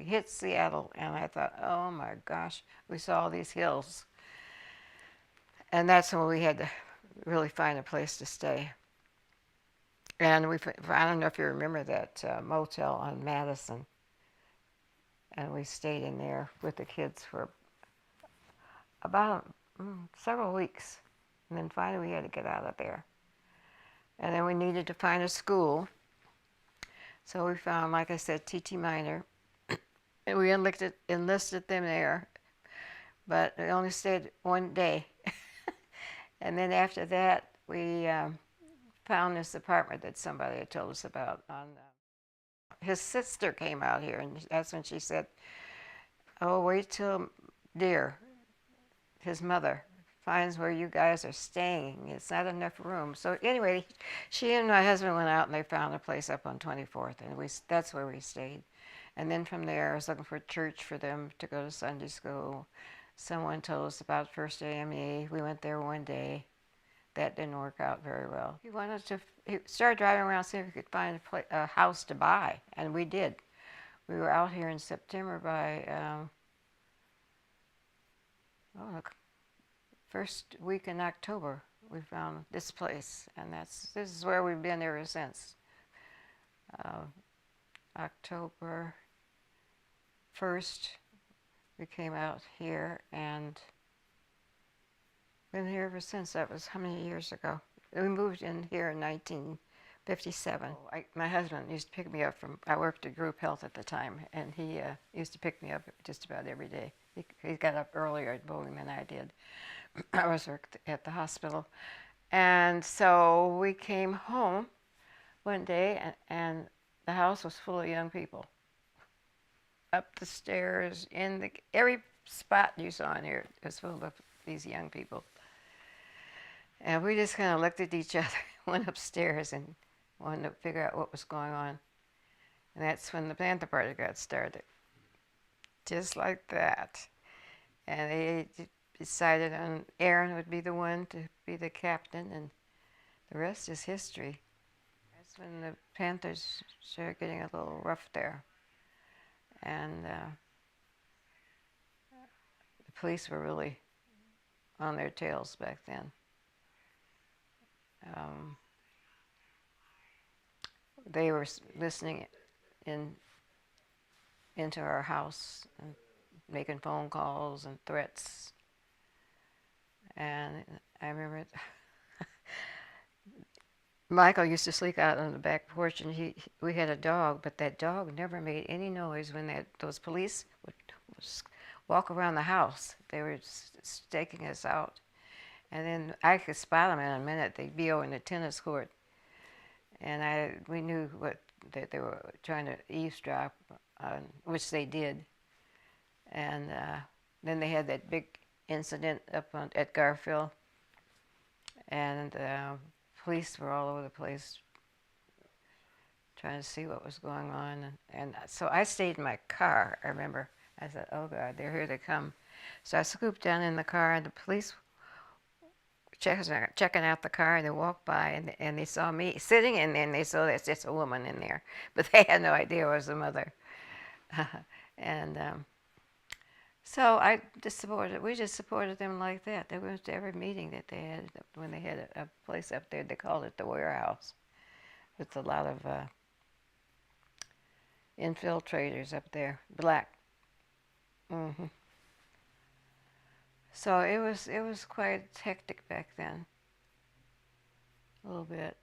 hit Seattle, and I thought, oh my gosh, we saw all these hills. And that's when we had to really find a place to stay. And I don't know if you remember that motel on Madison. And we stayed in there with the kids for about several weeks. And then finally we had to get out of there. And then we needed to find a school. So we found, like I said, T.T. Minor. And we enlisted them there. But we only stayed one day. And then after that, we found this apartment that somebody had told us about. His sister came out here, and that's when she said, oh, wait till dear, his mother, finds where you guys are staying. It's not enough room. So anyway, she and my husband went out and they found a place up on 24th, and that's where we stayed. And then from there, I was looking for a church for them to go to Sunday school. Someone told us about First AME. We went there one day. That didn't work out very well. He started driving around seeing if he could find a house to buy, and we did. We were out here in September by, first week in October, we found this place, and this is where we've been ever since. October 1st, we came out here, and been here ever since. That was how many years ago? We moved in here in 1957. My husband used to pick me up I worked at group health at the time, and he used to pick me up just about every day. He got up earlier at Boeing than I did. I was worked at the hospital. And so we came home one day, and the house was full of young people. Up the stairs, every spot you saw in here was full of these young people. And we just kind of looked at each other, went upstairs, and wanted to figure out what was going on. And that's when the Panther Party got started. Just like that. And they decided on Aaron would be the one to be the captain, and the rest is history. That's when the Panthers started getting a little rough there. And the police were really on their tails back then. They were listening into our house and making phone calls and threats. And I remember Michael used to sleep out on the back porch, and we had a dog, but that dog never made any noise when those police would walk around the house. They were staking us out. And then I could spot them in a minute. They'd be over in the tennis court. And we knew that they were trying to eavesdrop on, which they did. And then they had that big incident up at Garfield. And police were all over the place trying to see what was going on. And so I stayed in my car, I remember. I said, oh God, they're here to come. So I scooped down in the car, and the police checking out the car, and they walked by, and they saw me sitting, and then they saw there's just a woman in there, but they had no idea it was the mother. And so we just supported them like that. They went to every meeting that they had. When they had a place up there, they called it the warehouse, with a lot of infiltrators up there, black. Mm-hmm. So it was quite hectic back then, a little bit.